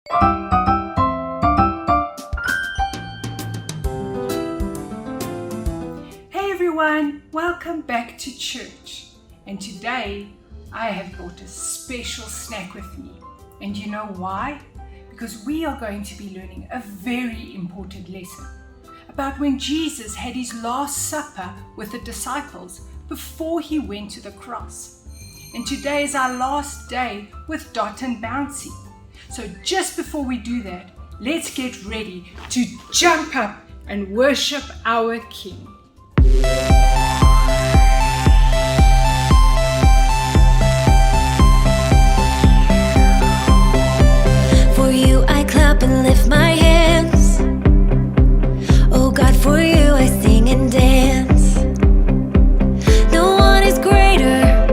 Hey everyone, welcome back to church. And today I have brought a special snack with me. And you know why? Because we are going to be learning a very important lesson about when Jesus had his last supper with the disciples before he went to the cross. And today is our last day with Dot and Bouncy. So just before we do that, let's get ready to jump up and worship our King. For you I clap and lift my hands. Oh God, for you I sing and dance. No one is greater,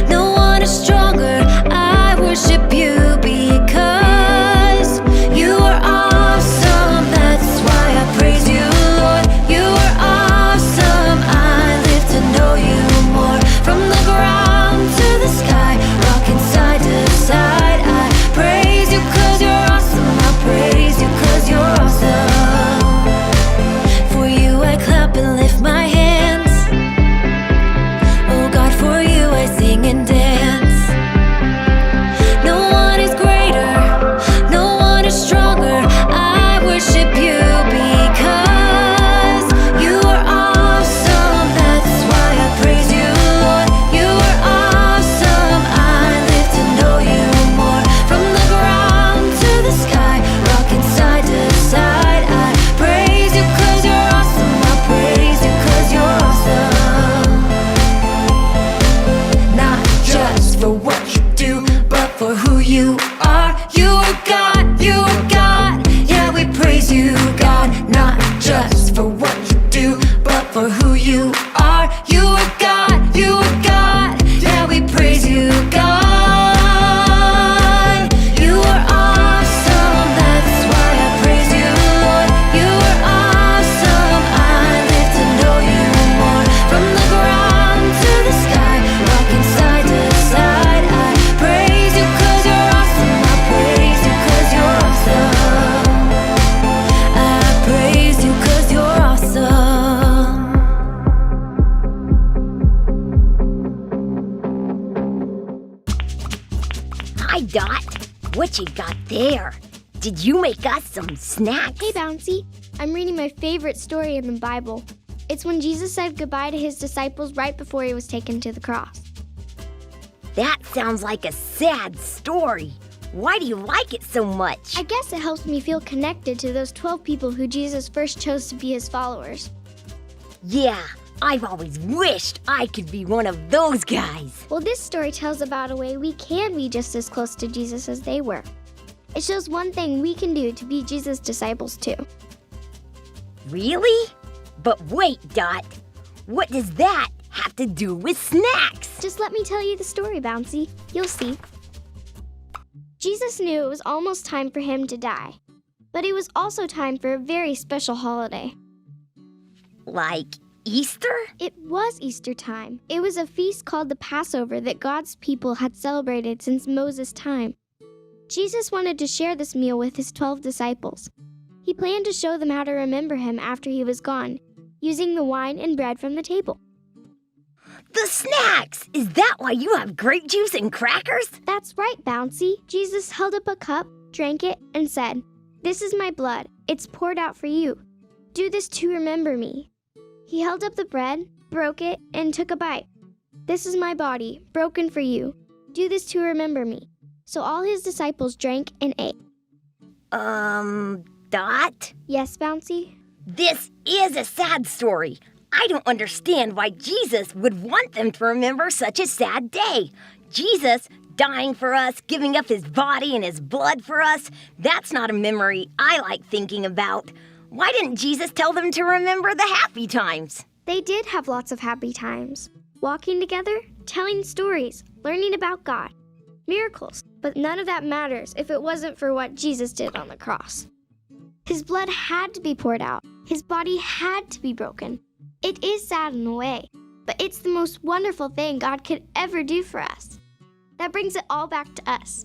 no one is stronger. I worship you because you are awesome. That's why I praise you, Lord. You are awesome. I live to know you more. From the ground to the sky, rocking side to side, I praise you 'cause you're awesome. I praise you 'cause you're awesome. For you I clap and lift my hands. Oh God, for you I sing and dance. No one is greater, no one is stronger. I worship you because you are awesome. That's why I praise you, Lord. You are awesome. I live to know you more. From the ground to the sky, rocking side to side, I praise you 'cause you're awesome. I praise you 'cause you're awesome. Not just for what you do, but for who you are. You are God, you are God. Yeah, we praise you, God. Not just for what you do, but for who you are. You are God, you are God. Yeah, we praise you, God. You are awesome. That's why I praise you, Lord. You are awesome. I live to know you more. From the ground to the sky, rocking side to side, I praise you 'cause you're awesome. I praise you 'cause you're awesome. I praise you 'cause you're awesome. Hi, Dot. What you got there? Did you make us some snacks? Hey, Bouncy. I'm reading my favorite story in the Bible. It's when Jesus said goodbye to his disciples right before he was taken to the cross. That sounds like a sad story. Why do you like it so much? I guess it helps me feel connected to those 12 people who Jesus first chose to be his followers. Yeah, I've always wished I could be one of those guys. Well, this story tells about a way we can be just as close to Jesus as they were. It shows one thing we can do to be Jesus' disciples too. Really? But wait, Dot. What does that have to do with snacks? Just let me tell you the story, Bouncy. You'll see. Jesus knew it was almost time for him to die, but it was also time for a very special holiday. Like Easter? It was Easter time. It was a feast called the Passover that God's people had celebrated since Moses' time. Jesus wanted to share this meal with his 12 disciples. He planned to show them how to remember him after he was gone, using the wine and bread from the table. The snacks! Is that why you have grape juice and crackers? That's right, Bouncy. Jesus held up a cup, drank it, and said, "This is my blood. It's poured out for you. Do this to remember me." He held up the bread, broke it, and took a bite. "This is my body, broken for you. Do this to remember me." So all his disciples drank and ate. Dot? Yes, Bouncy? This is a sad story. I don't understand why Jesus would want them to remember such a sad day. Jesus dying for us, giving up his body and his blood for us, that's not a memory I like thinking about. Why didn't Jesus tell them to remember the happy times? They did have lots of happy times. Walking together, telling stories, learning about God. Miracles. But none of that matters if it wasn't for what Jesus did on the cross. His blood had to be poured out. His body had to be broken. It is sad in a way, but it's the most wonderful thing God could ever do for us. That brings it all back to us.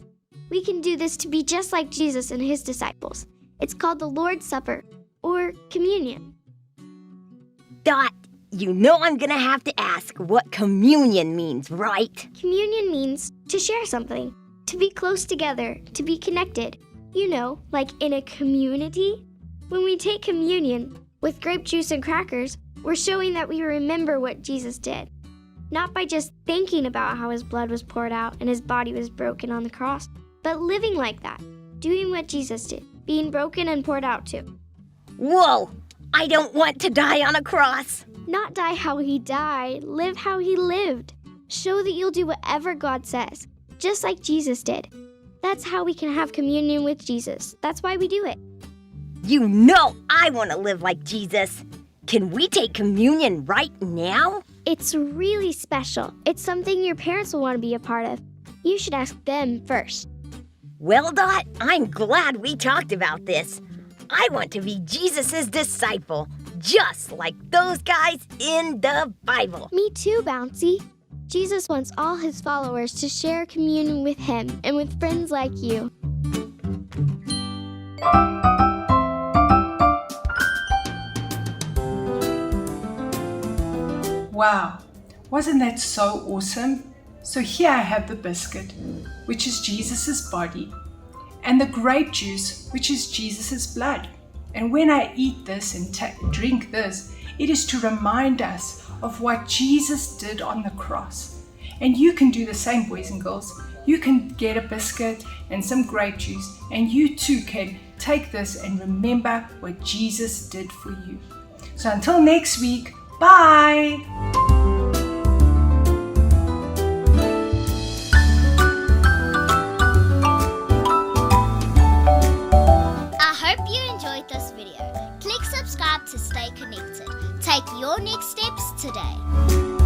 We can do this to be just like Jesus and his disciples. It's called the Lord's Supper, or communion. Dot, you know I'm gonna have to ask what communion means, right? Communion means to share something, to be close together, to be connected. You know, like in a community. When we take communion with grape juice and crackers, we're showing that we remember what Jesus did. Not by just thinking about how his blood was poured out and his body was broken on the cross, but living like that, doing what Jesus did, being broken and poured out too. Whoa! I don't want to die on a cross! Not die how he died, live how he lived. Show that you'll do whatever God says, just like Jesus did. That's how we can have communion with Jesus. That's why we do it. You know I want to live like Jesus. Can we take communion right now? It's really special. It's something your parents will want to be a part of. You should ask them first. Well, Dot, I'm glad we talked about this. I want to be Jesus' disciple, just like those guys in the Bible. Me too, Bouncy. Jesus wants all his followers to share communion with him and with friends like you. Wow, wasn't that so awesome? So here I have the biscuit, which is Jesus' body, and the grape juice, which is Jesus' blood. And when I eat this and drink this, it is to remind us of what Jesus did on the cross. And you can do the same, boys and girls. You can get a biscuit and some grape juice, and you too can take this and remember what Jesus did for you. So until next week, bye! I hope you enjoyed this video. Click subscribe to stay connected. Take your next steps today.